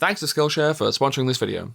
Thanks to Skillshare for sponsoring this video.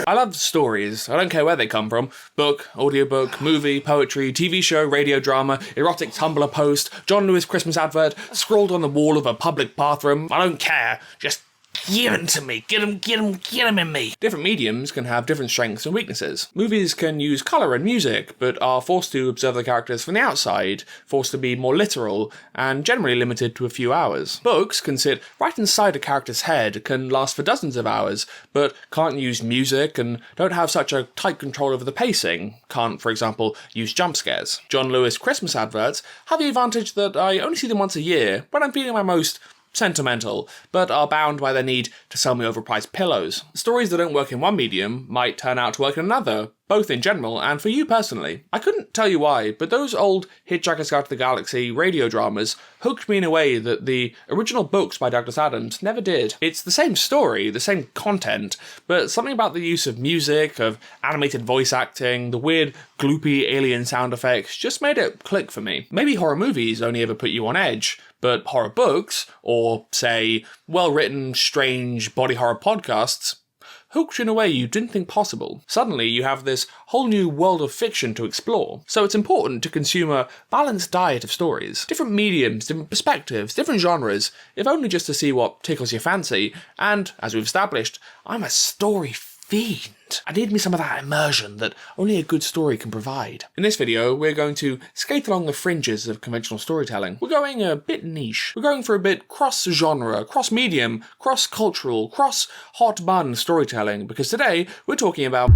I love stories. I don't care where they come from. Book, audiobook, movie, poetry, TV show, radio drama, erotic Tumblr post, John Lewis Christmas advert, scrawled on the wall of a public bathroom. I don't care. Just give them to me. Get them in me. Different mediums can have different strengths and weaknesses. Movies can use colour and music, but are forced to observe the characters from the outside, forced to be more literal, and generally limited to a few hours. Books can sit right inside a character's head, can last for dozens of hours, but can't use music and don't have such a tight control over the pacing, can't, for example, use jump scares. John Lewis Christmas adverts have the advantage that I only see them once a year, when I'm feeling my most sentimental, but are bound by their need to sell me overpriced pillows. Stories that don't work in one medium might turn out to work in another, both in general and for you personally. I couldn't tell you why, but those old Hitchhiker's Guide to the Galaxy radio dramas hooked me in a way that the original books by Douglas Adams never did. It's the same story, the same content, but something about the use of music, of animated voice acting, the weird gloopy alien sound effects just made it click for me. Maybe horror movies only ever put you on edge, but horror books, or, say, well-written, strange body horror podcasts, hooked you in a way you didn't think possible. Suddenly, you have this whole new world of fiction to explore. So it's important to consume a balanced diet of stories. Different mediums, different perspectives, different genres, if only just to see what tickles your fancy. And, as we've established, I'm a story fiend. I need me some of that immersion that only a good story can provide. In this video, we're going to skate along the fringes of conventional storytelling. We're going a bit niche. We're going for a bit cross-genre, cross-medium, cross-cultural, cross-hot-bun storytelling, because today we're talking about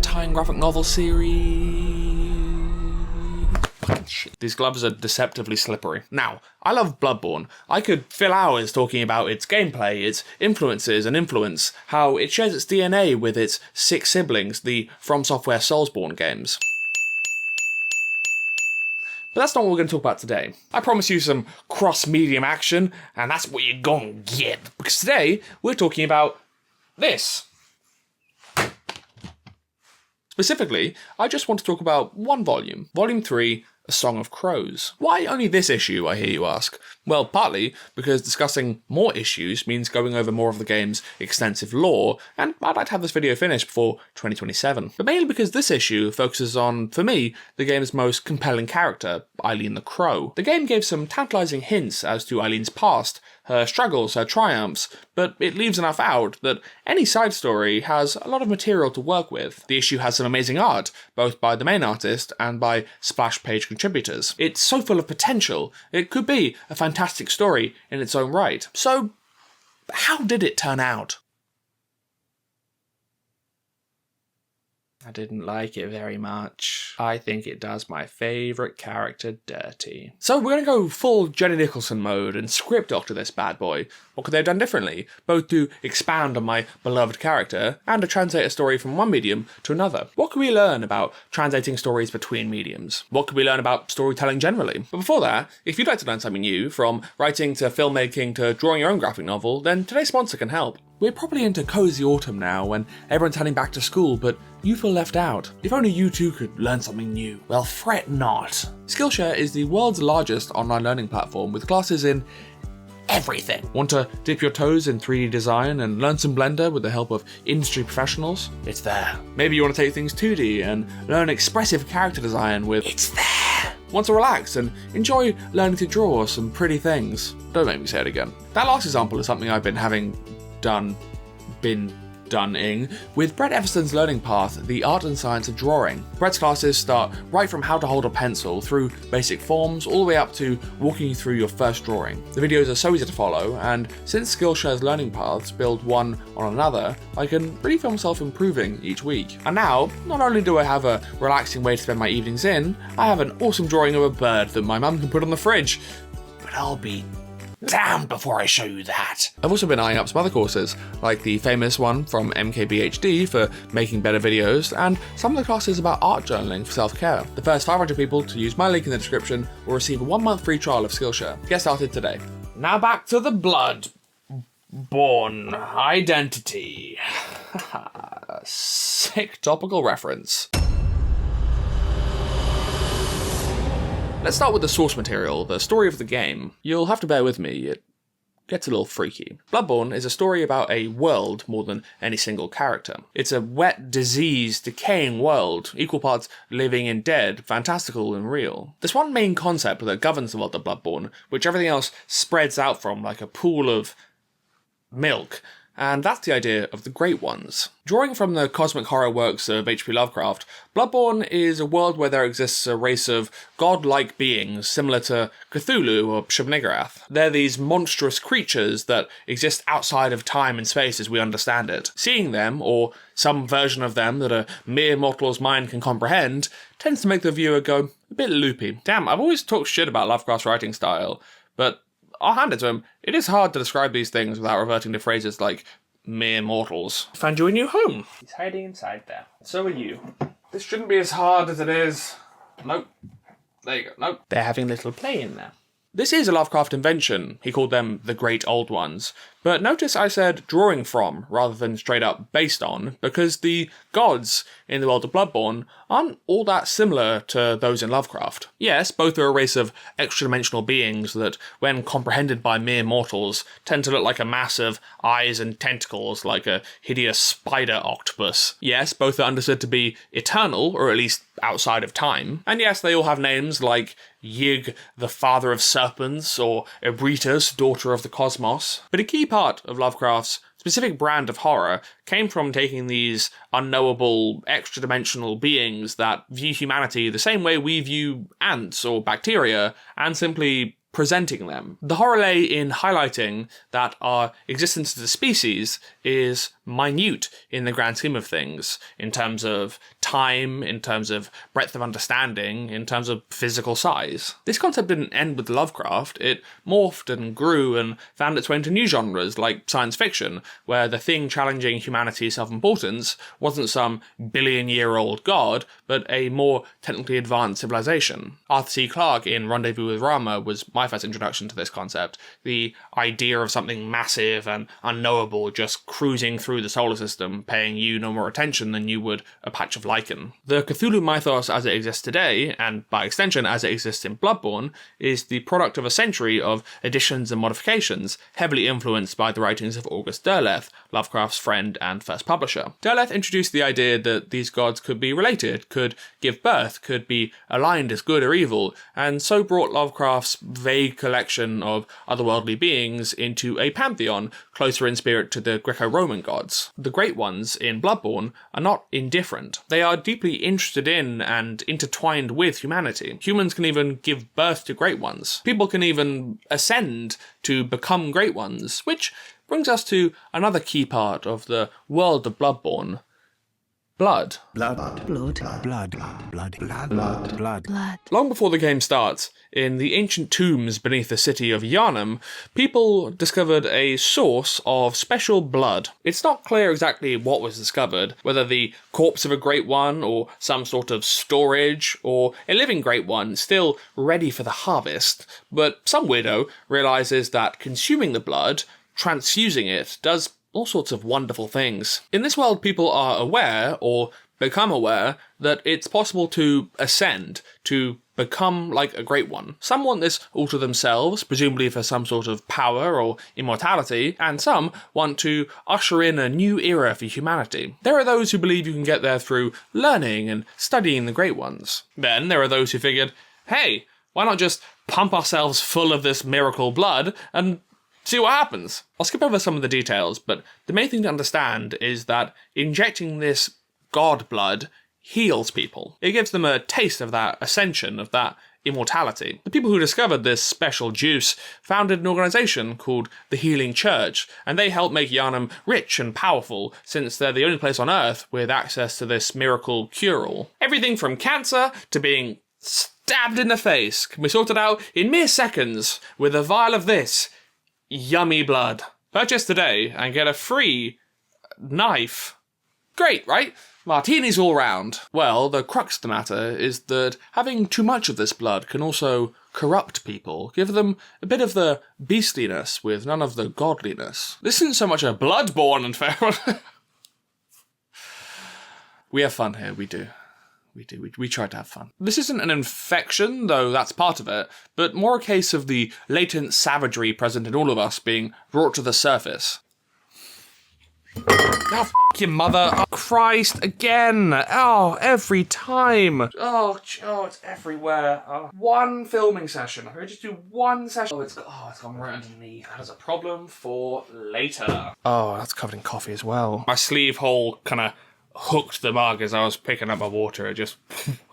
time graphic novel series. Shit. These gloves are deceptively slippery. Now, I love Bloodborne. I could fill hours talking about its gameplay, its influences and influence, how it shares its DNA with its 6 siblings, the From Software Soulsborne games. But that's not what we're going to talk about today. I promise you some cross-medium action, and that's what you're gonna get. Because today, we're talking about this. Specifically, I just want to talk about one volume. Volume 3, A Song of Crows. Why only this issue, I hear you ask? Well, partly because discussing more issues means going over more of the game's extensive lore, and I'd like to have this video finished before 2027. But mainly because this issue focuses on, for me, the game's most compelling character, Eileen the Crow. The game gave some tantalizing hints as to Eileen's past, her struggles, her triumphs, but it leaves enough out that any side story has a lot of material to work with. The issue has some amazing art, both by the main artist and by splash page contributors. It's so full of potential, it could be a fantastic story in its own right. So, how did it turn out? I didn't like it very much. I think it does my favourite character dirty. So we're going to go full Jenny Nicholson mode and script doctor this bad boy. What could they have done differently? Both to expand on my beloved character and to translate a story from one medium to another. What could we learn about translating stories between mediums? What could we learn about storytelling generally? But before that, if you'd like to learn something new, from writing to filmmaking to drawing your own graphic novel, then today's sponsor can help. We're probably into cozy autumn now when everyone's heading back to school, but you feel left out. If only you too could learn something new. Well, fret not. Skillshare is the world's largest online learning platform with classes in everything. Want to dip your toes in 3D design and learn some Blender with the help of industry professionals? It's there. Maybe you want to take things 2D and learn expressive character design with... It's there. Want to relax and enjoy learning to draw some pretty things? Don't make me say it again. That last example is something I've been done-ing with Brett Everston's learning path, The Art and Science of Drawing. Brett's classes start right from how to hold a pencil through basic forms all the way up to walking you through your first drawing. The videos are so easy to follow, and since Skillshare's learning paths build one on another, I can really feel myself improving each week. And now, not only do I have a relaxing way to spend my evenings in, I have an awesome drawing of a bird that my mum can put on the fridge. But I'll be damned before I show you that. I've also been eyeing up some other courses, like the famous one from MKBHD for making better videos, and some of the classes about art journaling for self-care. The first 500 people to use my link in the description will receive a 1-month free trial of Skillshare. Get started today. Now back to the blood Born identity. Sick topical reference. Let's start with the source material, the story of the game. You'll have to bear with me, it gets a little freaky. Bloodborne is a story about a world more than any single character. It's a wet, diseased, decaying world, equal parts living and dead, fantastical and real. There's one main concept that governs the world of Bloodborne, which everything else spreads out from like a pool of milk, and that's the idea of the Great Ones. Drawing from the cosmic horror works of H.P. Lovecraft, Bloodborne is a world where there exists a race of godlike beings similar to Cthulhu or Shub-Niggurath. They're these monstrous creatures that exist outside of time and space as we understand it. Seeing them, or some version of them that a mere mortal's mind can comprehend, tends to make the viewer go a bit loopy. Damn, I've always talked shit about Lovecraft's writing style, but I'll hand it to him. It is hard to describe these things without reverting to phrases like mere mortals. Found you a new home. He's hiding inside there. So are you. This shouldn't be as hard as it is. Nope. There you go. Nope. They're having a little play in there. This is a Lovecraft invention. He called them the Great Old Ones. But notice I said drawing from rather than straight up based on, because the gods in the world of Bloodborne aren't all that similar to those in Lovecraft. Yes, both are a race of extra-dimensional beings that, when comprehended by mere mortals, tend to look like a mass of eyes and tentacles like a hideous spider octopus. Yes, both are understood to be eternal, or at least outside of time. And yes, they all have names like Yig, the father of serpents, or Ebritus, daughter of the cosmos. But a key part of Lovecraft's specific brand of horror came from taking these unknowable, extra-dimensional beings that view humanity the same way we view ants or bacteria, and simply presenting them. The horror lay in highlighting that our existence as a species is minute in the grand scheme of things, in terms of time, in terms of breadth of understanding, in terms of physical size. This concept didn't end with Lovecraft, it morphed and grew and found its way into new genres like science fiction, where the thing challenging humanity's self-importance wasn't some billion-year-old god, but a more technically advanced civilization. Arthur C. Clarke in Rendezvous with Rama was my first introduction to this concept, the idea of something massive and unknowable just cruising through the solar system, paying you no more attention than you would a patch of lichen. The Cthulhu mythos as it exists today, and by extension as it exists in Bloodborne, is the product of a century of additions and modifications, heavily influenced by the writings of August Derleth, Lovecraft's friend and first publisher. Derleth introduced the idea that these gods could be related, could give birth, could be aligned as good or evil, and so brought Lovecraft's vague collection of otherworldly beings into a pantheon closer in spirit to the Greco-Roman gods. The Great Ones in Bloodborne are not indifferent. They are deeply interested in and intertwined with humanity. Humans can even give birth to Great Ones. People can even ascend to become Great Ones, which brings us to another key part of the world of Bloodborne. Blood. Blood. Long before the game starts, in the ancient tombs beneath the city of Yharnam, people discovered a source of special blood. It's not clear exactly what was discovered, whether the corpse of a Great One, or some sort of storage, or a living Great One still ready for the harvest, but some weirdo realizes that consuming the blood, transfusing it, does all sorts of wonderful things. In this world, people are aware, or become aware, that it's possible to ascend, to become like a Great One. Some want this all to themselves, presumably for some sort of power or immortality, and some want to usher in a new era for humanity. There are those who believe you can get there through learning and studying the Great Ones. Then there are those who figured, hey, why not just pump ourselves full of this miracle blood and see what happens. I'll skip over some of the details, but the main thing to understand is that injecting this god blood heals people. It gives them a taste of that ascension, of that immortality. The people who discovered this special juice founded an organization called the Healing Church, and they help make Yharnam rich and powerful, since they're the only place on Earth with access to this miracle cure-all. Everything from cancer to being stabbed in the face can be sorted out in mere seconds with a vial of this yummy blood. Purchase today and get a free knife Great, right? Martinis all round. Well, the crux of the matter is that having too much of this blood can also corrupt people, give them a bit of the beastliness with none of the godliness. This isn't so much a Bloodborne affair. We have fun here, we do. We try to have fun. This isn't an infection, though that's part of it, but more a case of the latent savagery present in all of us being brought to the surface. Oh, f*** your mother. Oh, Christ, again. Oh, every time. Oh, it's everywhere. Oh. One filming session. I could just do one session. It's gone right underneath. That is a problem for later. Oh, that's covered in coffee as well. My sleeve hole kind of hooked the mug as I was picking up my water. It just...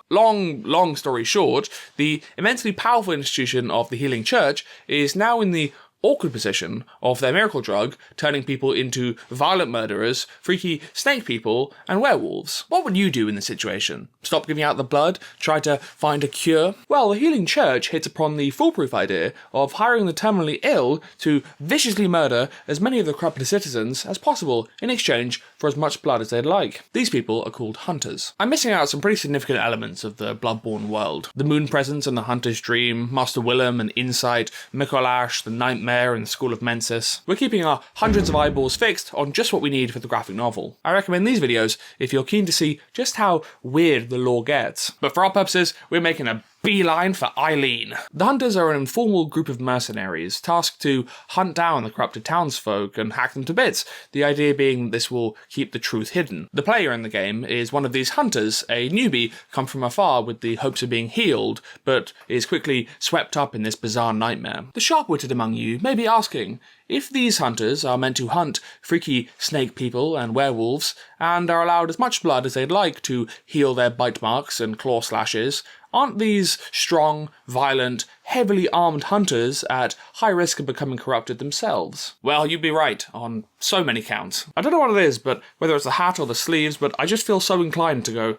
Long story short, the immensely powerful institution of the Healing Church is now in the awkward position of their miracle drug turning people into violent murderers, freaky snake people, and werewolves. What would you do in this situation? Stop giving out the blood? Try to find a cure? Well, the Healing Church hits upon the foolproof idea of hiring the terminally ill to viciously murder as many of the corrupted citizens as possible in exchange for as much blood as they'd like. These people are called hunters. I'm missing out some pretty significant elements of the Bloodborne world. The moon presence and the hunter's dream, Master Willem and Insight, Mikolash, the Nightmare, and the School of Mensis. We're keeping our hundreds of eyeballs fixed on just what we need for the graphic novel. I recommend these videos if you're keen to see just how weird the lore gets. But for our purposes, we're making a beeline for Eileen. The Hunters are an informal group of mercenaries tasked to hunt down the corrupted townsfolk and hack them to bits, the idea being this will keep the truth hidden. The player in the game is one of these hunters, a newbie come from afar with the hopes of being healed, but is quickly swept up in this bizarre nightmare. The sharp-witted among you may be asking, if these hunters are meant to hunt freaky snake people and werewolves, and are allowed as much blood as they'd like to heal their bite marks and claw slashes, aren't these strong, violent, heavily armed hunters at high risk of becoming corrupted themselves? Well, you'd be right on so many counts. I don't know what it is, but whether it's the hat or the sleeves, but I just feel so inclined to go,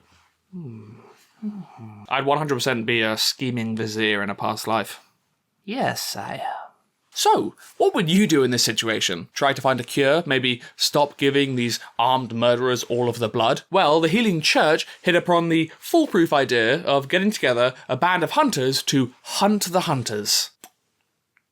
I'd 100% be a scheming vizier in a past life. Yes, sire. So, what would you do in this situation? Try to find a cure? Maybe stop giving these armed murderers all of the blood? Well, the Healing Church hit upon the foolproof idea of getting together a band of hunters to hunt the hunters.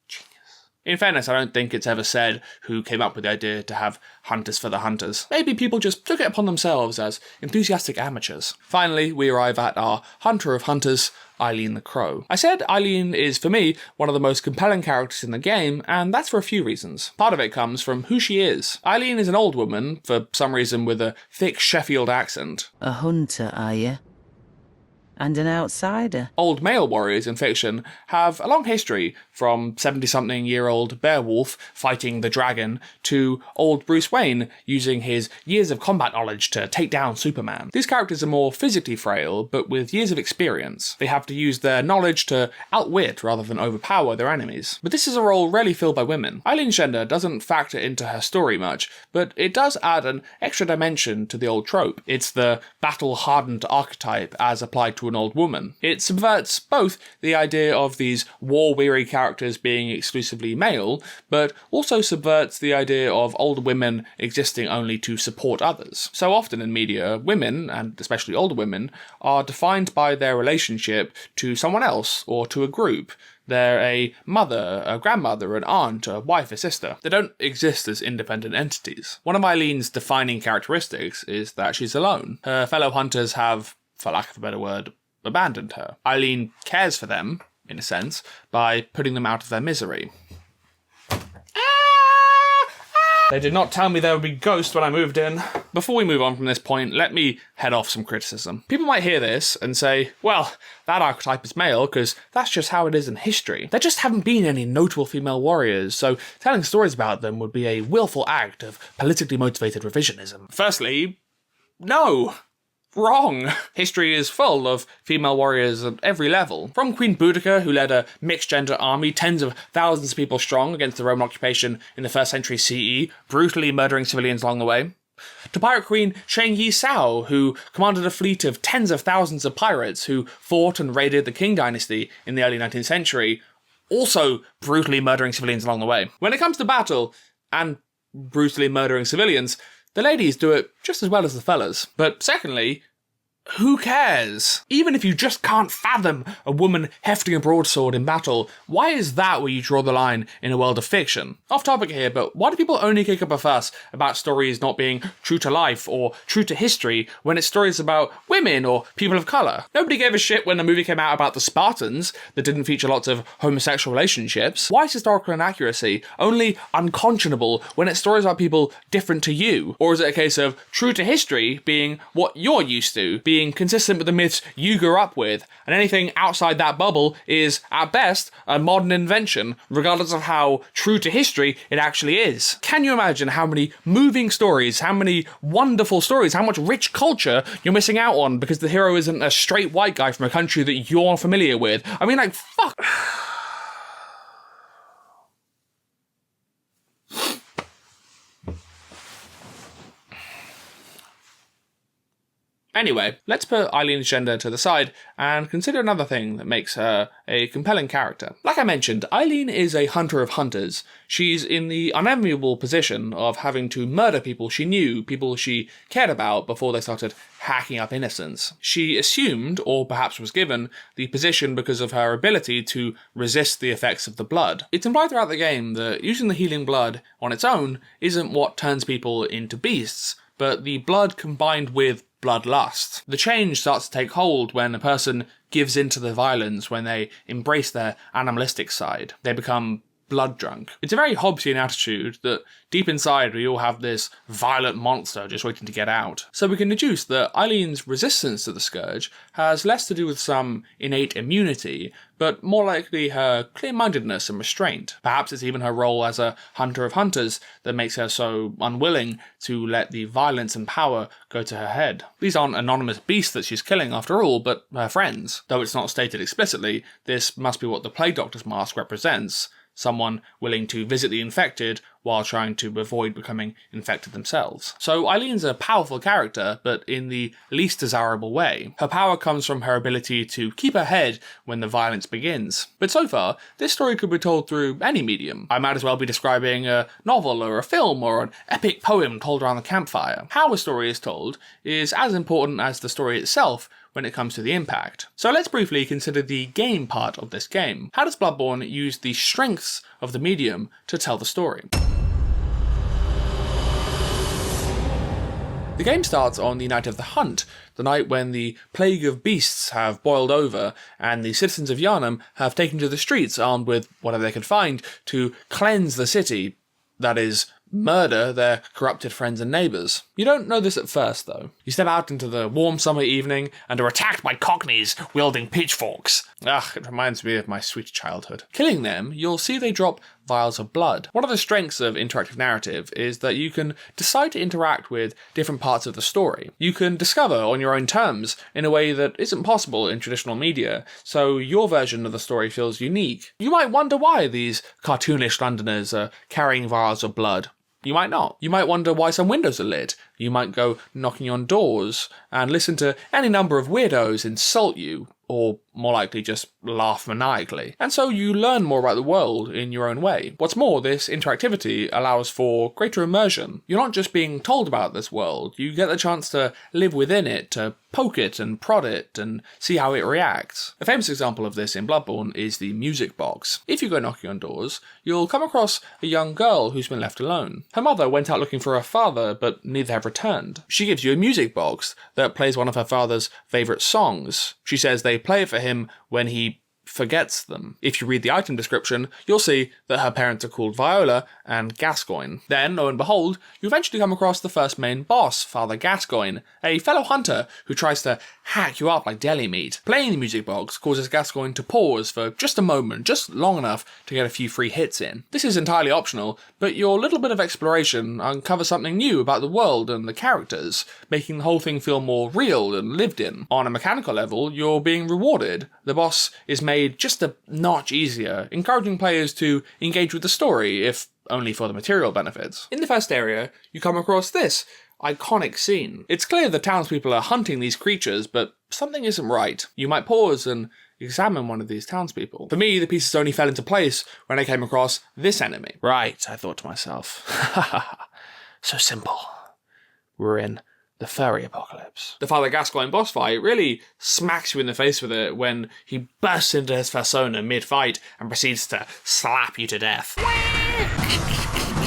Genius. In fairness, I don't think it's ever said who came up with the idea to have hunters for the hunters. Maybe people just took it upon themselves as enthusiastic amateurs. Finally, we arrive at our hunter of hunters, Eileen the Crow. I said Eileen is, for me, one of the most compelling characters in the game, and that's for a few reasons. Part of it comes from who she is. Eileen is an old woman, for some reason with a thick Sheffield accent. A hunter, are you? And an outsider. Old male warriors in fiction have a long history, from 70-something-year-old Beowulf fighting the dragon to old Bruce Wayne using his years of combat knowledge to take down Superman. These characters are more physically frail, but with years of experience. They have to use their knowledge to outwit rather than overpower their enemies. But this is a role rarely filled by women. Eileen's gender doesn't factor into her story much, but it does add an extra dimension to the old trope. It's the battle-hardened archetype as applied to an old woman. It subverts both the idea of these war-weary characters being exclusively male, but also subverts the idea of older women existing only to support others. So often in media, women, and especially older women, are defined by their relationship to someone else or to a group. They're a mother, a grandmother, an aunt, a wife, a sister. They don't exist as independent entities. One of Eileen's defining characteristics is that she's alone. Her fellow hunters have, for lack of a better word, abandoned her. Eileen cares for them, in a sense, by putting them out of their misery. They did not tell me there would be ghosts when I moved in. Before we move on from this point, let me head off some criticism. People might hear this and say, well, that archetype is male because that's just how it is in history. There just haven't been any notable female warriors, so telling stories about them would be a willful act of politically motivated revisionism. Firstly, no. Wrong. History is full of female warriors at every level. From Queen Boudica, who led a mixed-gender army tens of thousands of people strong against the Roman occupation in the 1st century CE, brutally murdering civilians along the way, to Pirate Queen Shang Yi Sao, who commanded a fleet of tens of thousands of pirates who fought and raided the Qing dynasty in the early 19th century, also brutally murdering civilians along the way. When it comes to battle, and brutally murdering civilians, the ladies do it just as well as the fellas. But secondly, who cares? Even if you just can't fathom a woman hefting a broadsword in battle, why is that where you draw the line in a world of fiction? Off topic here, but why do people only kick up a fuss about stories not being true to life or true to history when it's stories about women or people of colour? Nobody gave a shit when a movie came out about the Spartans that didn't feature lots of homosexual relationships. Why is historical inaccuracy only unconscionable when it's stories about people different to you? Or is it a case of true to history being what you're used to, being consistent with the myths you grew up with, and anything outside that bubble is, at best, a modern invention, regardless of how true to history it actually is? Can you imagine how many moving stories, how many wonderful stories, how much rich culture you're missing out on because the hero isn't a straight white guy from a country that you're familiar with? I mean, like, fuck. Anyway, let's put Eileen's gender to the side and consider another thing that makes her a compelling character. Like I mentioned, Eileen is a hunter of hunters. She's in the unenviable position of having to murder people she knew, people she cared about before they started hacking up innocents. She assumed, or perhaps was given, the position because of her ability to resist the effects of the blood. It's implied throughout the game that using the healing blood on its own isn't what turns people into beasts, but the blood combined with bloodlust. The change starts to take hold when a person gives into the violence, when they embrace their animalistic side. They become blood drunk. It's a very Hobbesian attitude that deep inside we all have this violent monster just waiting to get out. So we can deduce that Eileen's resistance to the scourge has less to do with some innate immunity, but more likely her clear-mindedness and restraint. Perhaps it's even her role as a hunter of hunters that makes her so unwilling to let the violence and power go to her head. These aren't anonymous beasts that she's killing after all, but her friends. Though it's not stated explicitly, this must be what the Plague Doctor's mask represents. Someone willing to visit the infected while trying to avoid becoming infected themselves. So Eileen's a powerful character, but in the least desirable way. Her power comes from her ability to keep her head when the violence begins. But so far, this story could be told through any medium. I might as well be describing a novel or a film or an epic poem told around the campfire. How a story is told is as important as the story itself when it comes to the impact. So let's briefly consider the game part of this game. How does Bloodborne use the strengths of the medium to tell the story? The game starts on the night of the hunt, the night when the plague of beasts have boiled over and the citizens of Yharnam have taken to the streets armed with whatever they could find to cleanse the city, that is, murder their corrupted friends and neighbours. You don't know this at first, though. You step out into the warm summer evening and are attacked by cockneys wielding pitchforks. It reminds me of my sweet childhood. Killing them, you'll see they drop vials of blood. One of the strengths of interactive narrative is that you can decide to interact with different parts of the story. You can discover on your own terms in a way that isn't possible in traditional media, so your version of the story feels unique. You might wonder why these cartoonish Londoners are carrying vials of blood. You might not. You might wonder why some windows are lit. You might go knocking on doors and listen to any number of weirdos insult you, or more likely just laugh maniacally. And so you learn more about the world in your own way. What's more, this interactivity allows for greater immersion. You're not just being told about this world, you get the chance to live within it, to poke it and prod it and see how it reacts. A famous example of this in Bloodborne is the music box. If you go knocking on doors, you'll come across a young girl who's been left alone. Her mother went out looking for her father, but neither have returned. She gives you a music box that plays one of her father's favourite songs. She says they play it for him when he forgets them. If you read the item description, you'll see that her parents are called Viola and Gascoigne. Then, lo and behold, you eventually come across the first main boss, Father Gascoigne, a fellow hunter who tries to hack you up like deli meat. Playing the music box causes Gascoigne to pause for just a moment, just long enough to get a few free hits in. This is entirely optional, but your little bit of exploration uncovers something new about the world and the characters, making the whole thing feel more real and lived in. On a mechanical level, you're being rewarded. The boss is made just a notch easier, encouraging players to engage with the story, if only for the material benefits. In the first area, you come across this iconic scene. It's clear the townspeople are hunting these creatures, but something isn't right. You might pause and examine one of these townspeople. For me, the pieces only fell into place when I came across this enemy. Right, I thought to myself. So simple. we're in the furry apocalypse. The Father Gascoigne boss fight really smacks you in the face with it when he bursts into his persona mid-fight and proceeds to slap you to death.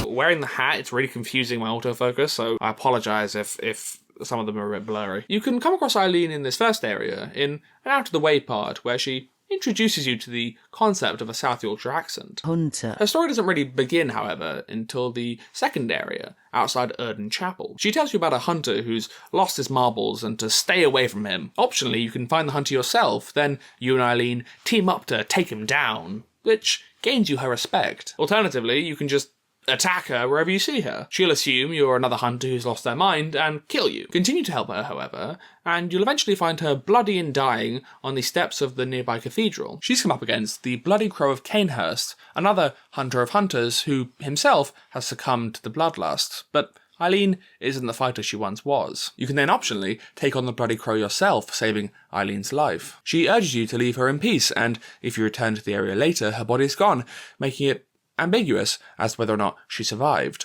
Wearing the hat, it's really confusing my autofocus, so I apologise if some of them are a bit blurry. You can come across Eileen in this first area, in an out-of-the-way part, where she introduces you to the concept of a South Yorkshire accent. Hunter. Her story doesn't really begin, however, until the second area, outside Erden Chapel. She tells you about a hunter who's lost his marbles and to stay away from him. Optionally, you can find the hunter yourself, then you and Eileen team up to take him down, which gains you her respect. Alternatively, you can just attack her wherever you see her. She'll assume you're another hunter who's lost their mind and kill you. Continue to help her, however, and you'll eventually find her bloody and dying on the steps of the nearby cathedral. She's come up against the Bloody Crow of Canehurst, another hunter of hunters who himself has succumbed to the bloodlust, but Eileen isn't the fighter she once was. You can then optionally take on the Bloody Crow yourself, saving Eileen's life. She urges you to leave her in peace, and if you return to the area later, her body's gone, making it ambiguous as to whether or not she survived.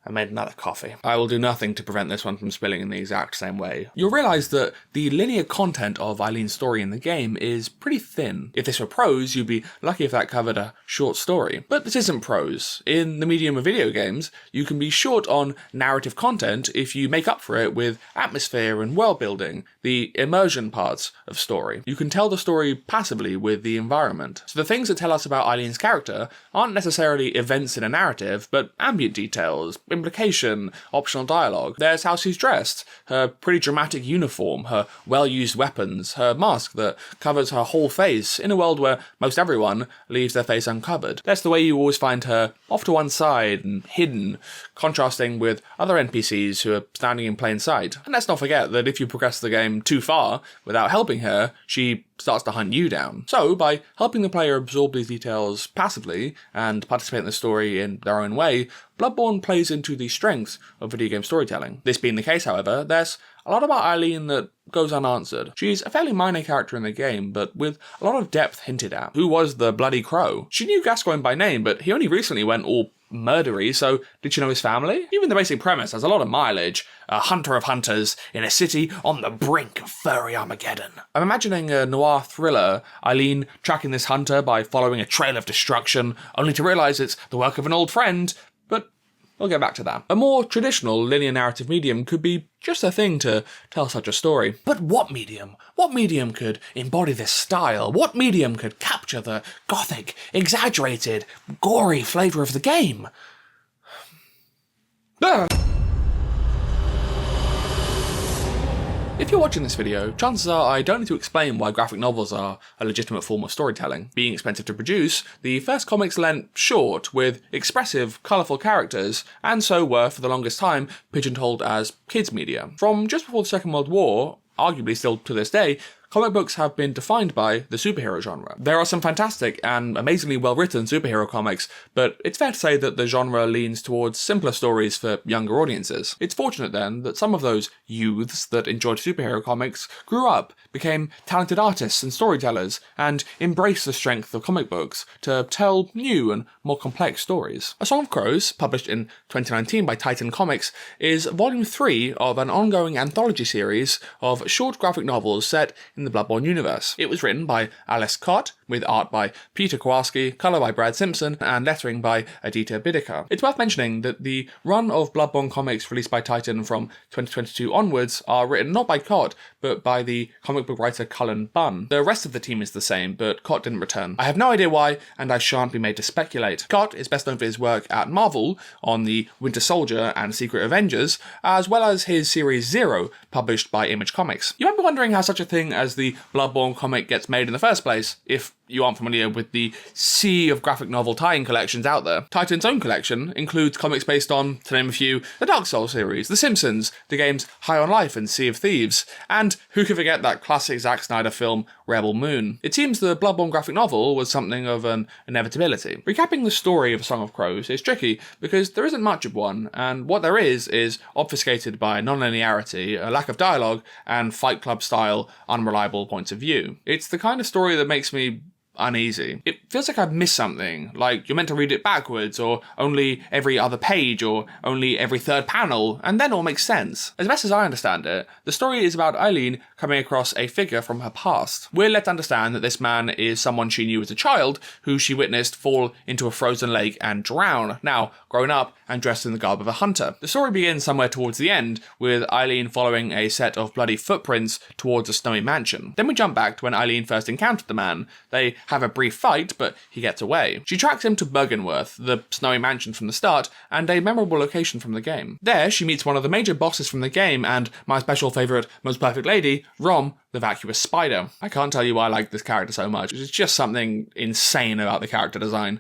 I made another coffee. I will do nothing to prevent this one from spilling in the exact same way. You'll realise that the linear content of Eileen's story in the game is pretty thin. If this were prose, you'd be lucky if that covered a short story. But this isn't prose. In the medium of video games, you can be short on narrative content if you make up for it with atmosphere and world building, the immersion parts of story. You can tell the story passively with the environment. So the things that tell us about Eileen's character aren't necessarily events in a narrative, but ambient details, implication, optional dialogue. There's how she's dressed, her pretty dramatic uniform, her well-used weapons, her mask that covers her whole face in a world where most everyone leaves their face uncovered. That's the way you always find her off to one side and hidden, contrasting with other NPCs who are standing in plain sight. And let's not forget that if you progress the game too far without helping her, she starts to hunt you down. So, by helping the player absorb these details passively and participate in the story in their own way, Bloodborne plays into the strengths of video game storytelling. This being the case, however, there's a lot about Eileen that goes unanswered. She's a fairly minor character in the game, but with a lot of depth hinted at. Who was the Bloody Crow? She knew Gascoigne by name, but he only recently went all murdery, so did she know his family? Even the basic premise has a lot of mileage. A hunter of hunters in a city on the brink of furry Armageddon. I'm imagining a noir thriller, Eileen tracking this hunter by following a trail of destruction, only to realise it's the work of an old friend, but we'll get back to that. A more traditional linear narrative medium could be just a thing to tell such a story. But what medium? What medium could embody this style? What medium could capture the gothic, exaggerated, gory flavour of the game? If you're watching this video, chances are I don't need to explain why graphic novels are a legitimate form of storytelling. Being expensive to produce, the first comics lent short, with expressive, colourful characters, and so were, for the longest time, pigeonholed as kids' media. From just before the Second World War, arguably still to this day, comic books have been defined by the superhero genre. There are some fantastic and amazingly well-written superhero comics, but it's fair to say that the genre leans towards simpler stories for younger audiences. It's fortunate then that some of those youths that enjoyed superhero comics grew up, became talented artists and storytellers, and embraced the strength of comic books to tell new and more complex stories. A Song of Crows, published in 2019 by Titan Comics, is volume 3 of an ongoing anthology series of short graphic novels set in the Bloodborne universe. It was written by Alice Cott, with art by Peter Kowalski, colour by Brad Simpson, and lettering by Aditya Bidikar. It's worth mentioning that the run of Bloodborne comics released by Titan from 2022 onwards are written not by Cott, but by the comic book writer Cullen Bunn. The rest of the team is the same, but Cott didn't return. I have no idea why, and I shan't be made to speculate. Cott is best known for his work at Marvel on the Winter Soldier and Secret Avengers, as well as his series Zero, published by Image Comics. You might be wondering how such a thing as the Bloodborne comic gets made in the first place, if you aren't familiar with the sea of graphic novel tie-in collections out there. Titan's own collection includes comics based on, to name a few, the Dark Souls series, The Simpsons, the games High on Life and Sea of Thieves, and who can forget that classic Zack Snyder film Rebel Moon. It seems the Bloodborne graphic novel was something of an inevitability. Recapping the story of A Song of Crows is tricky because there isn't much of one, and what there is obfuscated by non-linearity, a lack of dialogue, and Fight Club-style, unreliable points of view. It's the kind of story that makes me uneasy. It feels like I've missed something, like you're meant to read it backwards, or only every other page, or only every third panel, and then it all makes sense. As best as I understand it, the story is about Eileen coming across a figure from her past. We're led to understand that this man is someone she knew as a child, who she witnessed fall into a frozen lake and drown, now grown up and dressed in the garb of a hunter. The story begins somewhere towards the end, with Eileen following a set of bloody footprints towards a snowy mansion. Then we jump back to when Eileen first encountered the man. They have a brief fight, but he gets away. She tracks him to Bergenworth, the snowy mansion from the start, and a memorable location from the game. There, she meets one of the major bosses from the game, and my special favourite, most perfect lady, Rom, the vacuous spider. I can't tell you why I like this character so much. There's just something insane about the character design.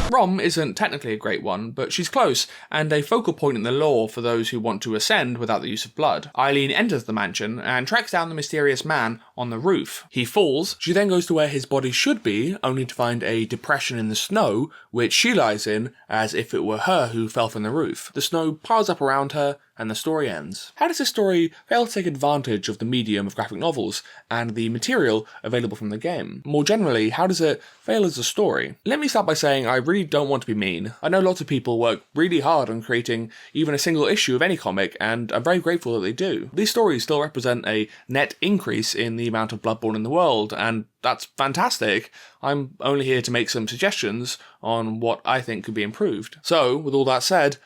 Rom isn't technically a great one, but she's close, and a focal point in the lore for those who want to ascend without the use of blood. Eileen enters the mansion and tracks down the mysterious man on the roof. He falls, she then goes to where his body should be, only to find a depression in the snow, which she lies in as if it were her who fell from the roof. The snow piles up around her, and the story ends. How does this story fail to take advantage of the medium of graphic novels and the material available from the game? More generally, how does it fail as a story? Let me start by saying I really don't want to be mean. I know lots of people work really hard on creating even a single issue of any comic, and I'm very grateful that they do. These stories still represent a net increase in the amount of Bloodborne in the world, and that's fantastic. I'm only here to make some suggestions on what I think could be improved. So, with all that said,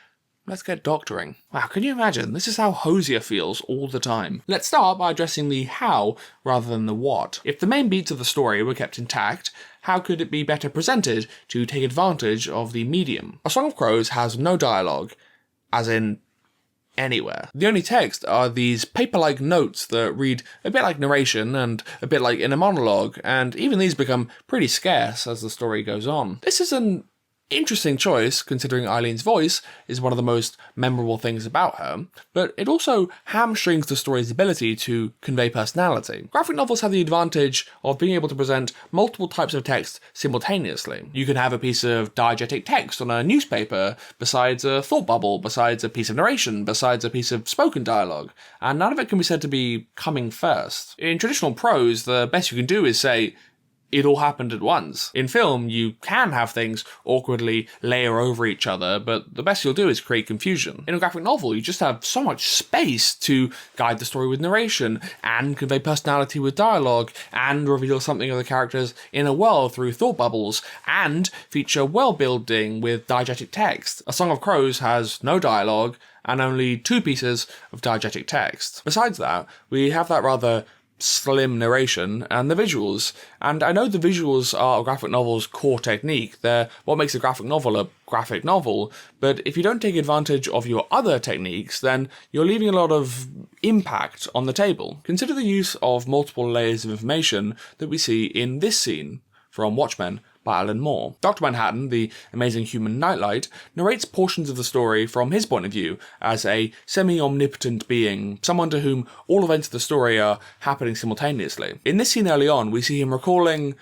let's get doctoring. Wow, can you imagine? This is how Hosier feels all the time. Let's start by addressing the how rather than the what. If the main beats of the story were kept intact, how could it be better presented to take advantage of the medium? A Song of Crows has no dialogue, as in anywhere. The only text are these paper-like notes that read a bit like narration and a bit like inner monologue, and even these become pretty scarce as the story goes on. This is an interesting choice, considering Eileen's voice is one of the most memorable things about her, but it also hamstrings the story's ability to convey personality. Graphic novels have the advantage of being able to present multiple types of text simultaneously. You can have a piece of diegetic text on a newspaper, besides a thought bubble, besides a piece of narration, besides a piece of spoken dialogue, and none of it can be said to be coming first. In traditional prose, the best you can do is say, it all happened at once. In film, you can have things awkwardly layer over each other, but the best you'll do is create confusion. In a graphic novel, you just have so much space to guide the story with narration, and convey personality with dialogue, and reveal something of the character's inner world through thought bubbles, and feature world building with diegetic text. A Song of Crows has no dialogue, and only 2 pieces of diegetic text. Besides that, we have that rather slim narration and the visuals. And I know the visuals are a graphic novel's core technique. They're what makes a graphic novel, but if you don't take advantage of your other techniques, then you're leaving a lot of impact on the table. Consider the use of multiple layers of information that we see in this scene from Watchmen by Alan Moore. Dr. Manhattan, the amazing human nightlight, narrates portions of the story from his point of view as a semi-omnipotent being, someone to whom all events of the story are happening simultaneously. In this scene early on, we see him recalling,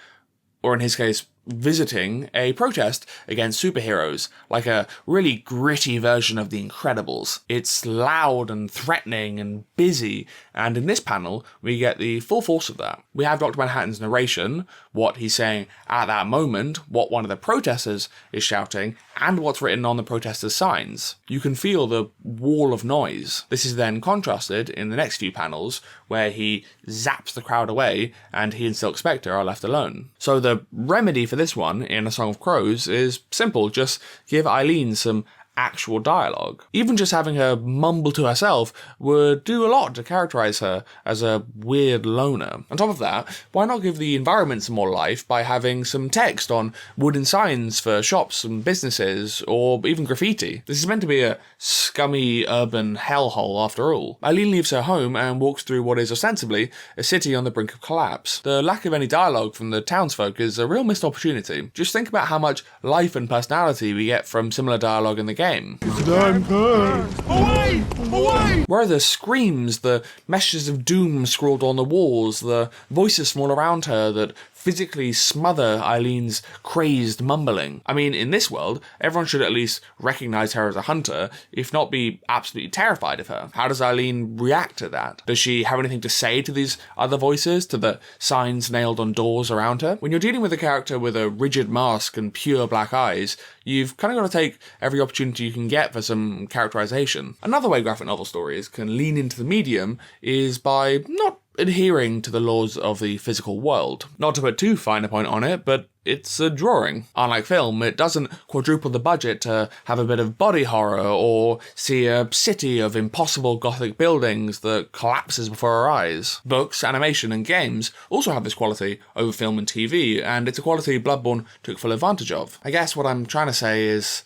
or in his case, visiting a protest against superheroes, like a really gritty version of The Incredibles. It's loud and threatening and busy, and in this panel, we get the full force of that. We have Dr. Manhattan's narration, what he's saying at that moment, what one of the protesters is shouting, and what's written on the protesters' signs. You can feel the wall of noise. This is then contrasted in the next few panels, where he zaps the crowd away, and he and Silk Spectre are left alone. So the remedy for this one in A Song of Crows is simple, just give Eileen some actual dialogue. Even just having her mumble to herself would do a lot to characterize her as a weird loner. On top of that, why not give the environment some more life by having some text on wooden signs for shops and businesses, or even graffiti? This is meant to be a scummy urban hellhole after all. Eileen leaves her home and walks through what is ostensibly a city on the brink of collapse. The lack of any dialogue from the townsfolk is a real missed opportunity. Just think about how much life and personality we get from similar dialogue in the game. Away! Away! Where are the screams, the messages of doom scrawled on the walls, the voices from all around her that physically smother Eileen's crazed mumbling. I mean, in this world, everyone should at least recognize her as a hunter, if not be absolutely terrified of her. How does Eileen react to that? Does she have anything to say to these other voices, to the signs nailed on doors around her? When you're dealing with a character with a rigid mask and pure black eyes, you've kind of got to take every opportunity you can get for some characterization. Another way graphic novel stories can lean into the medium is by not adhering to the laws of the physical world. Not to put too fine a point on it, but it's a drawing. Unlike film, it doesn't quadruple the budget to have a bit of body horror or see a city of impossible gothic buildings that collapses before our eyes. Books, animation, and games also have this quality over film and TV, and it's a quality Bloodborne took full advantage of. I guess what I'm trying to say is,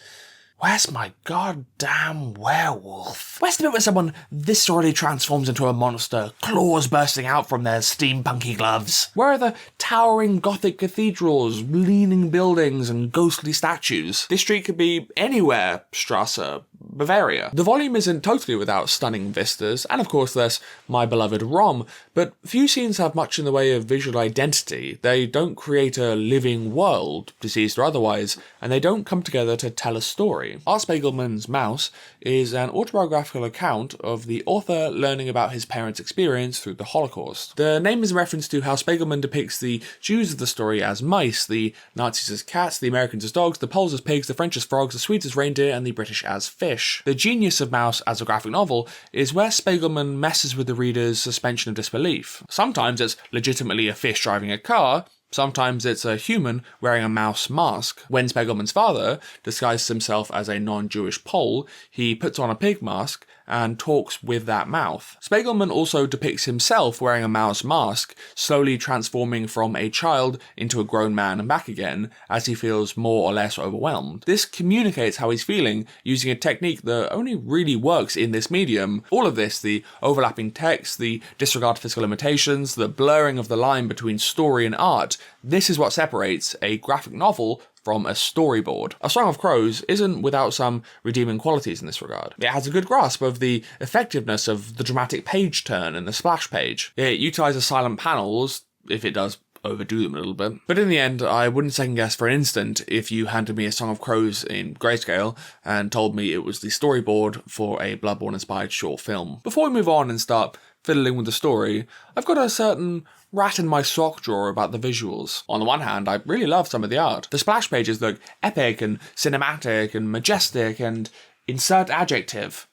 where's my goddamn werewolf? Where's the bit where someone viscerally transforms into a monster, claws bursting out from their steampunky gloves? Where are the towering gothic cathedrals, leaning buildings, and ghostly statues? This street could be anywhere, Strasse, Bavaria. The volume isn't totally without stunning vistas, and of course there's my beloved Rom, but few scenes have much in the way of visual identity. They don't create a living world, diseased or otherwise, and they don't come together to tell a story. Art Spiegelman's Mouse is an autobiographical account of the author learning about his parents' experience through the Holocaust. The name is a reference to how Spiegelman depicts the Jews of the story as mice, the Nazis as cats, the Americans as dogs, the Poles as pigs, the French as frogs, the Swedes as reindeer, and the British as fish. The genius of Mouse as a graphic novel is where Spiegelman messes with the reader's suspension of disbelief. Sometimes it's legitimately a fish driving a car, sometimes it's a human wearing a mouse mask. When Spiegelman's father disguises himself as a non-Jewish Pole, he puts on a pig mask and talks with that mouth. Spiegelman also depicts himself wearing a mouse mask, slowly transforming from a child into a grown man and back again as he feels more or less overwhelmed. This communicates how he's feeling using a technique that only really works in this medium. All of this, the overlapping text, the disregard of physical limitations, the blurring of the line between story and art, this is what separates a graphic novel from a storyboard. A Song of Crows isn't without some redeeming qualities in this regard. It has a good grasp of the effectiveness of the dramatic page turn and the splash page. It utilizes silent panels, if it does overdo them a little bit. But in the end, I wouldn't second guess for an instant if you handed me A Song of Crows in grayscale and told me it was the storyboard for a Bloodborne-inspired short film. Before we move on and start fiddling with the story, I've got a certain rat in my sock drawer about the visuals. On the one hand, I really love some of the art. The splash pages look epic and cinematic and majestic and insert adjective.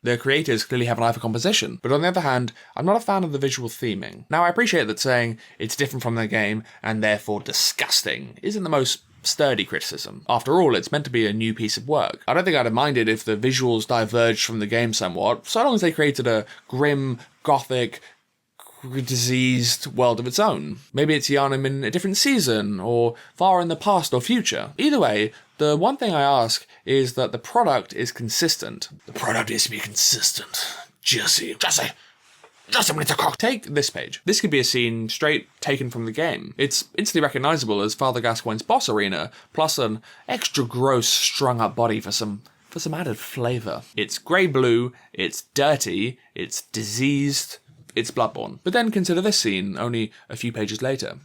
The creators clearly have an eye for composition, but on the other hand, I'm not a fan of the visual theming. Now, I appreciate that saying it's different from the game and therefore disgusting isn't the most sturdy criticism. After all, it's meant to be a new piece of work. I don't think I'd have minded if the visuals diverged from the game somewhat, so long as they created a grim, gothic, diseased world of its own. Maybe it's Yharnam in a different season, or far in the past or future. Either way, the one thing I ask is that the product is consistent. The product needs to be consistent. Jesse, we need to cock. Take this page. This could be a scene straight taken from the game. It's instantly recognisable as Father Gascoigne's boss arena, plus an extra gross strung up body for some added flavour. It's grey-blue, it's dirty, it's diseased, it's Bloodborne. But then consider this scene only a few pages later.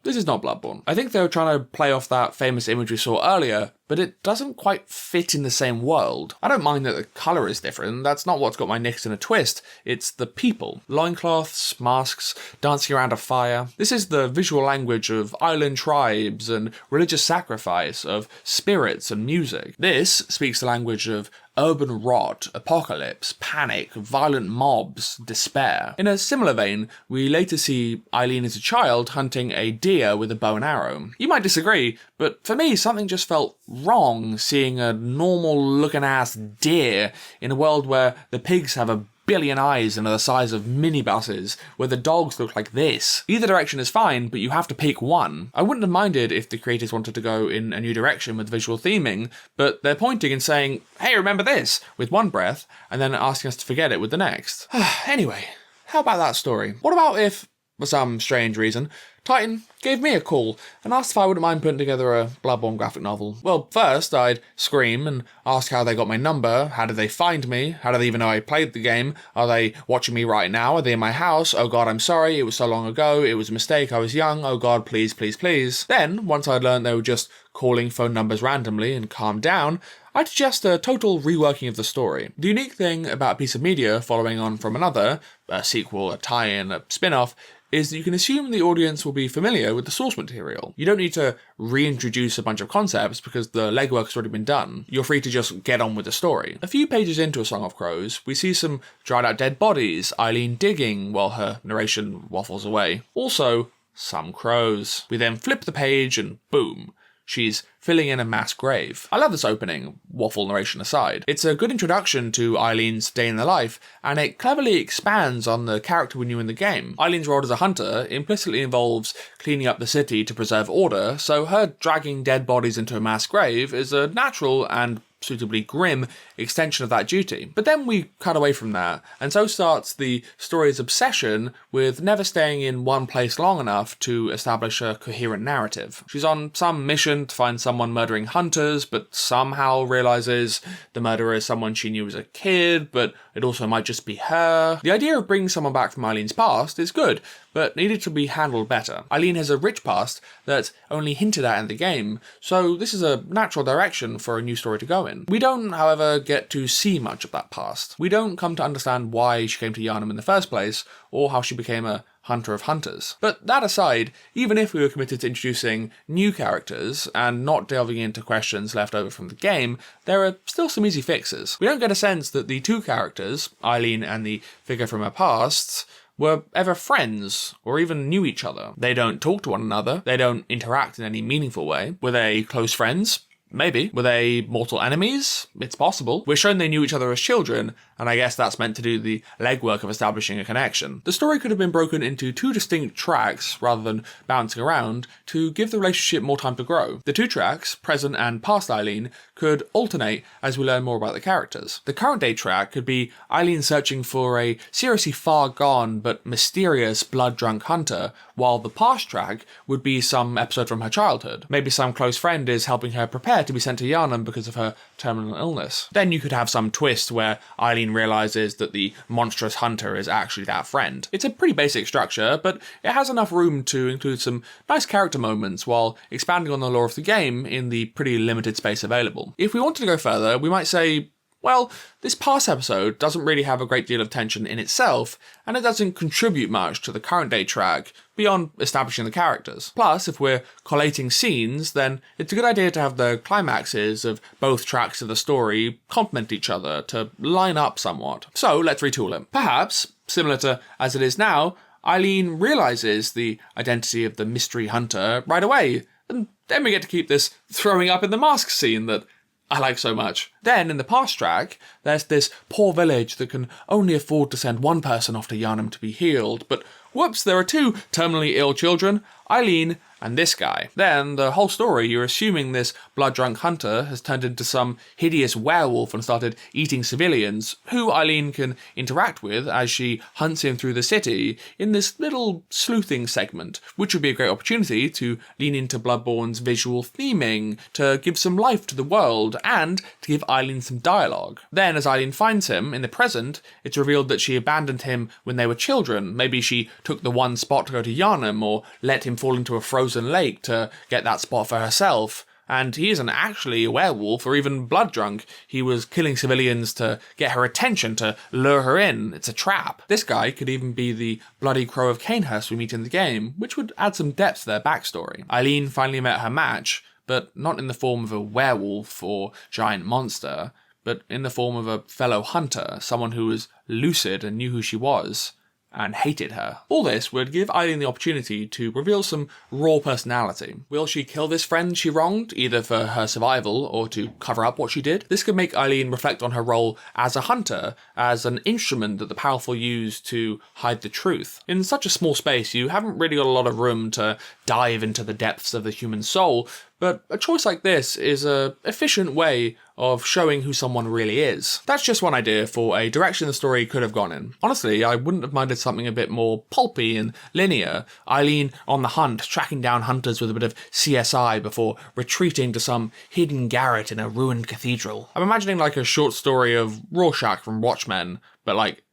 This is not Bloodborne. I think they were trying to play off that famous image we saw earlier, but it doesn't quite fit in the same world. I don't mind that the colour is different, that's not what's got my nicks in a twist, it's the people. Loincloths, masks, dancing around a fire. This is the visual language of island tribes and religious sacrifice, of spirits and music. This speaks the language of urban rot, apocalypse, panic, violent mobs, despair. In a similar vein, we later see Eileen as a child hunting a deer with a bow and arrow. You might disagree, but for me, something just felt wrong seeing a normal-looking-ass deer in a world where the pigs have a billion eyes and are the size of minibuses, where the dogs look like this. Either direction is fine, but you have to pick one. I wouldn't have minded if the creators wanted to go in a new direction with visual theming, but they're pointing and saying, hey, remember this, with one breath, and then asking us to forget it with the next. Anyway, how about that story? What about if, for some strange reason, Titan gave me a call and asked if I wouldn't mind putting together a Bloodborne graphic novel. Well, first I'd scream and ask how they got my number, how did they find me, how do they even know I played the game, are they watching me right now, are they in my house, oh god I'm sorry, it was so long ago, it was a mistake, I was young, oh god please please please. Then, once I'd learned they were just calling phone numbers randomly and calmed down, I'd suggest a total reworking of the story. The unique thing about a piece of media following on from another, a sequel, a tie-in, a spin-off, is that you can assume the audience will be familiar with the source material. You don't need to reintroduce a bunch of concepts because the legwork has already been done. You're free to just get on with the story. A few pages into A Song of Crows, we see some dried out dead bodies, Eileen digging while her narration waffles away. Also, some crows. We then flip the page and boom, she's filling in a mass grave. I love this opening, waffle narration aside. It's a good introduction to Eileen's day in the life, and it cleverly expands on the character we knew in the game. Eileen's role as a hunter implicitly involves cleaning up the city to preserve order, so her dragging dead bodies into a mass grave is a natural and suitably grim extension of that duty. But then we cut away from that, and so starts the story's obsession with never staying in one place long enough to establish a coherent narrative. She's on some mission to find someone murdering hunters, but somehow realizes the murderer is someone she knew as a kid, but it also might just be her. The idea of bringing someone back from Eileen's past is good, but needed to be handled better. Eileen has a rich past that's only hinted at in the game, so this is a natural direction for a new story to go in. We don't, however, get to see much of that past. We don't come to understand why she came to Yharnam in the first place, or how she became a hunter of hunters. But that aside, even if we were committed to introducing new characters and not delving into questions left over from the game, there are still some easy fixes. We don't get a sense that the two characters, Eileen and the figure from her past, were ever friends, or even knew each other. They don't talk to one another, they don't interact in any meaningful way. Were they close friends? Maybe. Were they mortal enemies? It's possible. We're shown they knew each other as children, and I guess that's meant to do the legwork of establishing a connection. The story could have been broken into two distinct tracks, rather than bouncing around, to give the relationship more time to grow. The two tracks, present and past Eileen, could alternate as we learn more about the characters. The current day track could be Eileen searching for a seriously far gone but mysterious blood-drunk hunter, while the past track would be some episode from her childhood. Maybe some close friend is helping her prepare to be sent to Yharnam because of her terminal illness. Then you could have some twist where Eileen realizes that the monstrous hunter is actually that friend. It's a pretty basic structure, but it has enough room to include some nice character moments while expanding on the lore of the game in the pretty limited space available. If we wanted to go further, we might say, well, this past episode doesn't really have a great deal of tension in itself, and it doesn't contribute much to the current day track beyond establishing the characters. Plus, if we're collating scenes, then it's a good idea to have the climaxes of both tracks of the story complement each other to line up somewhat. So let's retool it. Perhaps, similar to as it is now, Eileen realizes the identity of the mystery hunter right away, and then we get to keep this throwing up in the mask scene that I like so much. Then, in the past track, there's this poor village that can only afford to send one person off to Yharnam to be healed, but whoops, there are two terminally ill children, Eileen and this guy. Then, the whole story, you're assuming this blood-drunk hunter has turned into some hideous werewolf and started eating civilians, who Eileen can interact with as she hunts him through the city in this little sleuthing segment, which would be a great opportunity to lean into Bloodborne's visual theming, to give some life to the world, and to give Eileen some dialogue. Then, as Eileen finds him, in the present, it's revealed that she abandoned him when they were children. Maybe she took the one spot to go to Yharnam, or let him fall into a frozen lake to get that spot for herself. And he isn't actually a werewolf or even blood drunk. He was killing civilians to get her attention, to lure her in. It's a trap. This guy could even be the bloody crow of Canehurst we meet in the game, which would add some depth to their backstory. Eileen finally met her match, but not in the form of a werewolf or giant monster, but in the form of a fellow hunter, someone who was lucid and knew who she was, and hated her. All this would give Eileen the opportunity to reveal some raw personality. Will she kill this friend she wronged, either for her survival or to cover up what she did? This could make Eileen reflect on her role as a hunter, as an instrument that the powerful use to hide the truth. In such a small space, you haven't really got a lot of room to dive into the depths of the human soul, but a choice like this is an efficient way of showing who someone really is. That's just one idea for a direction the story could have gone in. Honestly, I wouldn't have minded something a bit more pulpy and linear. Eileen on the hunt, tracking down hunters with a bit of CSI before retreating to some hidden garret in a ruined cathedral. I'm imagining like a short story of Rorschach from Watchmen, but like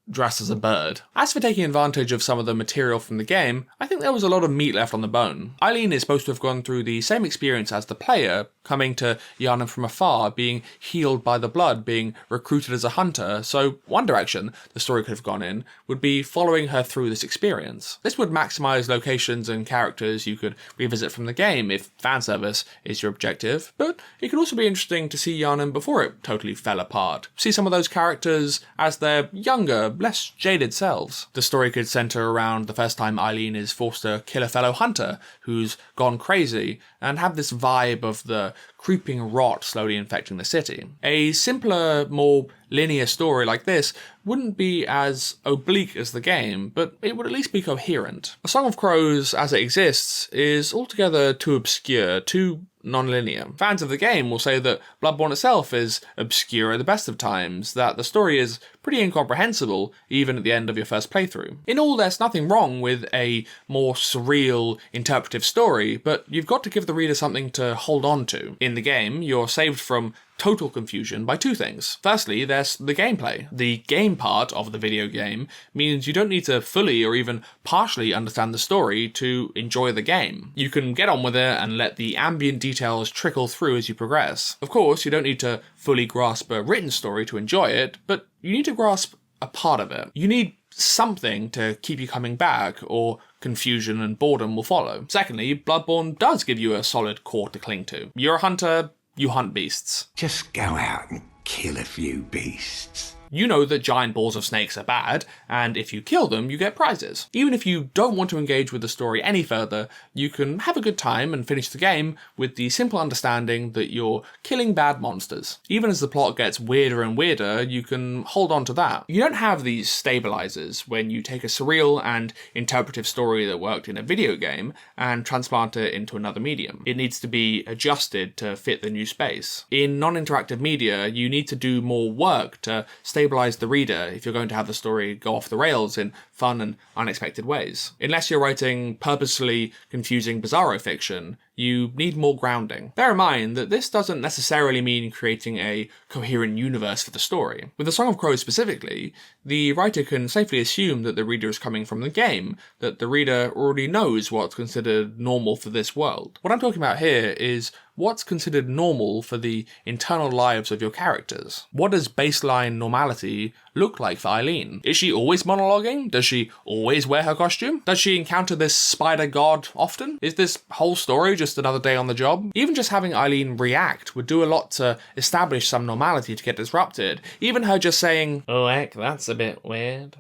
dressed as a bird. As for taking advantage of some of the material from the game, I think there was a lot of meat left on the bone. Eileen is supposed to have gone through the same experience as the player, coming to Yharnam from afar, being healed by the blood, being recruited as a hunter, so one direction the story could have gone in would be following her through this experience. This would maximise locations and characters you could revisit from the game if fanservice is your objective, but it could also be interesting to see Yharnam before it totally fell apart. See some of those characters as their younger, less jaded selves. The story could centre around the first time Eileen is forced to kill a fellow hunter who's gone crazy, and have this vibe of the creeping rot slowly infecting the city. A simpler, more linear story like this wouldn't be as oblique as the game, but it would at least be coherent. A Song of Crows, as it exists, is altogether too obscure, too non-linear. Fans of the game will say that Bloodborne itself is obscure at the best of times, that the story is pretty incomprehensible even at the end of your first playthrough. In all, there's nothing wrong with a more surreal, interpretive story, but you've got to give the reader something to hold on to. In the game, you're saved from total confusion by two things. Firstly, there's the gameplay. The game part of the video game means you don't need to fully or even partially understand the story to enjoy the game. You can get on with it and let the ambient details trickle through as you progress. Of course, you don't need to fully grasp a written story to enjoy it, but you need to grasp a part of it. You need something to keep you coming back, or confusion and boredom will follow. Secondly, Bloodborne does give you a solid core to cling to. You're a hunter, you hunt beasts. Just go out and kill a few beasts. You know that giant balls of snakes are bad, and if you kill them, you get prizes. Even if you don't want to engage with the story any further, you can have a good time and finish the game with the simple understanding that you're killing bad monsters. Even as the plot gets weirder and weirder, you can hold on to that. You don't have these stabilizers when you take a surreal and interpretive story that worked in a video game and transplant it into another medium. It needs to be adjusted to fit the new space. In non-interactive media, you need to do more work to stabilize the reader if you're going to have the story go off the rails in fun and unexpected ways. Unless you're writing purposely confusing bizarro fiction, you need more grounding. Bear in mind that this doesn't necessarily mean creating a coherent universe for the story. With The Song of Crows specifically, the writer can safely assume that the reader is coming from the game, that the reader already knows what's considered normal for this world. What I'm talking about here is what's considered normal for the internal lives of your characters. What does baseline normality look like for Eileen? Is she always monologuing? Does she always wear her costume? Does she encounter this spider god often? Is this whole story just another day on the job? Even just having Eileen react would do a lot to establish some normality to get disrupted. Even her just saying, "Oh heck, that's a bit weird."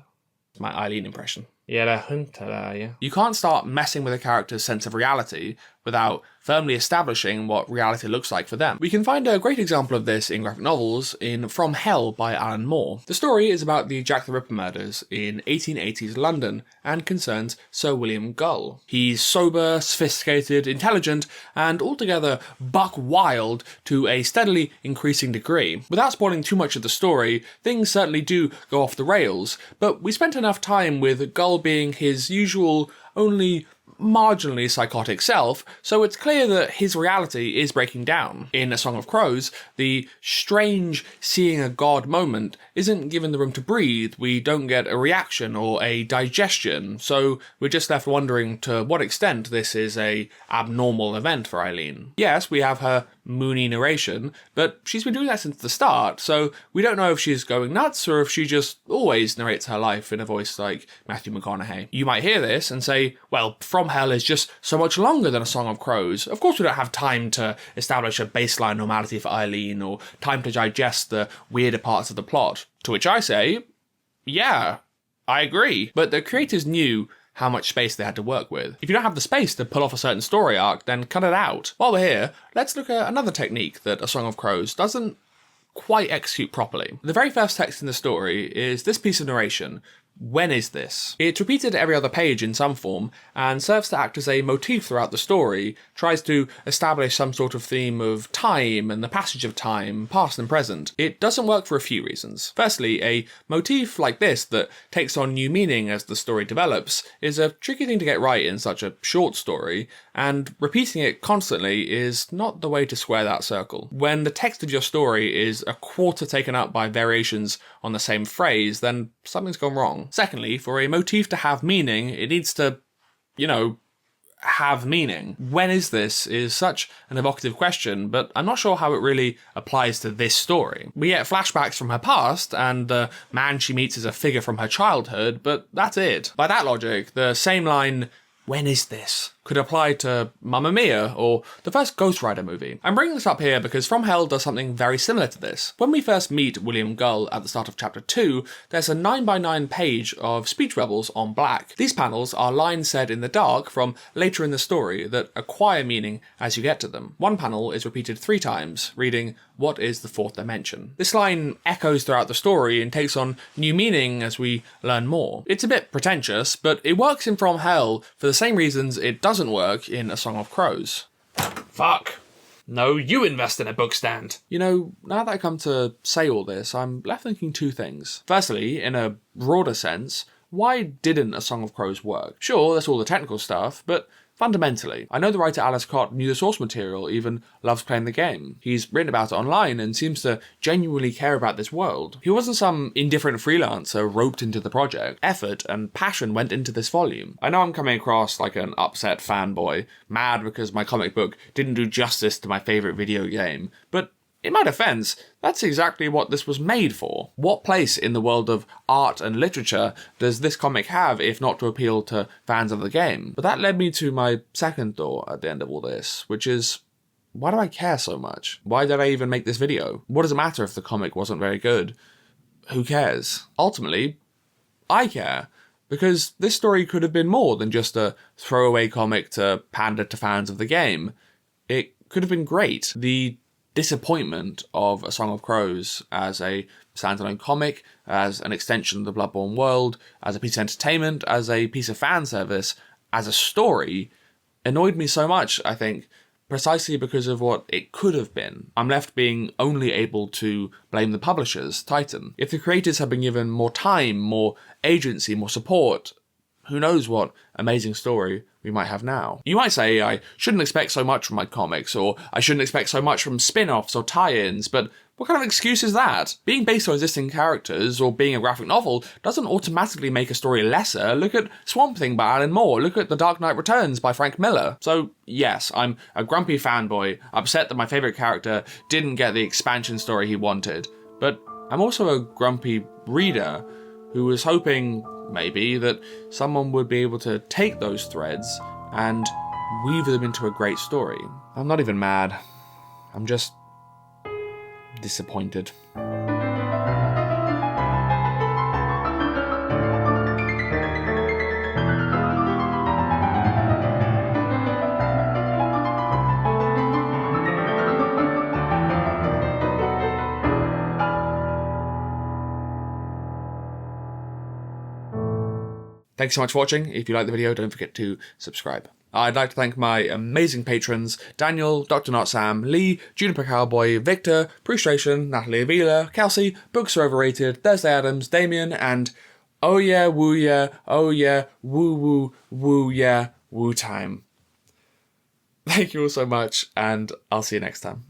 My Eileen impression. You're a hunter, are you? You can't start messing with a character's sense of reality without firmly establishing what reality looks like for them. We can find a great example of this in graphic novels in From Hell by Alan Moore. The story is about the Jack the Ripper murders in 1880s London and concerns Sir William Gull. He's sober, sophisticated, intelligent, and altogether buck wild to a steadily increasing degree. Without spoiling too much of the story, things certainly do go off the rails, but we spent enough time with Gull being his usual, only marginally psychotic self, so it's clear that his reality is breaking down. In A Song of Crows, the strange seeing a god moment isn't given the room to breathe. We don't get a reaction or a digestion, so we're just left wondering to what extent this is a abnormal event for Eileen. Yes, we have her moony narration, but she's been doing that since the start, so we don't know if she's going nuts or if she just always narrates her life in a voice like Matthew McConaughey. You might hear this and say, well, From Hell is just so much longer than A Song of Crows. Of course we don't have time to establish a baseline normality for Eileen or time to digest the weirder parts of the plot. To which I say, yeah, I agree. But the creators knew how much space they had to work with. If you don't have the space to pull off a certain story arc, then cut it out. While we're here, let's look at another technique that A Song of Crows doesn't quite execute properly. The very first text in the story is this piece of narration, When is this? It's repeated every other page in some form, and serves to act as a motif throughout the story, tries to establish some sort of theme of time and the passage of time, past and present. It doesn't work for a few reasons. Firstly, a motif like this that takes on new meaning as the story develops is a tricky thing to get right in such a short story, and repeating it constantly is not the way to square that circle. When the text of your story is a quarter taken up by variations on the same phrase, then something's gone wrong. Secondly, for a motif to have meaning, it needs to, have meaning. When is this is such an evocative question, but I'm not sure how it really applies to this story. We get flashbacks from her past, and the man she meets is a figure from her childhood, but that's it. By that logic, the same line, "When is this?" could apply to Mamma Mia or the first Ghost Rider movie. I'm bringing this up here because From Hell does something very similar to this. When we first meet William Gull at the start of chapter 2, there's a 9x9 page of speech bubbles on black. These panels are lines said in the dark from later in the story that acquire meaning as you get to them. One panel is repeated 3 times, reading, "What is the fourth dimension?" This line echoes throughout the story and takes on new meaning as we learn more. It's a bit pretentious, but it works in From Hell for the same reasons it doesn't work in A Song of Crows. Fuck. No, you invest in a book stand. Now that I come to say all this, I'm left thinking 2 things. Firstly, in a broader sense, why didn't A Song of Crows work? Sure, that's all the technical stuff, but fundamentally, I know the writer Alice Cott knew the source material, even loves playing the game. He's written about it online and seems to genuinely care about this world. He wasn't some indifferent freelancer roped into the project. Effort and passion went into this volume. I know I'm coming across like an upset fanboy, mad because my comic book didn't do justice to my favourite video game, but in my defense, that's exactly what this was made for. What place in the world of art and literature does this comic have if not to appeal to fans of the game? But that led me to my second thought at the end of all this, which is, why do I care so much? Why did I even make this video? What does it matter if the comic wasn't very good? Who cares? Ultimately, I care. Because this story could have been more than just a throwaway comic to pander to fans of the game. It could have been great. The disappointment of A Song of Crows as a standalone comic, as an extension of the Bloodborne world, as a piece of entertainment, as a piece of fan service, as a story, annoyed me so much, I think, precisely because of what it could have been. I'm left being only able to blame the publishers, Titan. If the creators had been given more time, more agency, more support, who knows what amazing story we might have now. You might say I shouldn't expect so much from my comics, or I shouldn't expect so much from spin-offs or tie-ins, but what kind of excuse is that? Being based on existing characters, or being a graphic novel, doesn't automatically make a story lesser. Look at Swamp Thing by Alan Moore, look at The Dark Knight Returns by Frank Miller. So yes, I'm a grumpy fanboy, upset that my favourite character didn't get the expansion story he wanted, but I'm also a grumpy reader who was hoping, maybe, that someone would be able to take those threads and weave them into a great story. I'm not even mad. I'm just disappointed. Thanks so much for watching. If you liked the video, don't forget to subscribe. I'd like to thank my amazing patrons, Daniel, Dr. Not Sam, Lee, Juniper Cowboy, Victor, Prustration, Natalie Avila, Kelsey, Books Are Overrated, Thursday Adams, Damien, and oh yeah, woo yeah, oh yeah, woo woo, woo yeah, woo time. Thank you all so much, and I'll see you next time.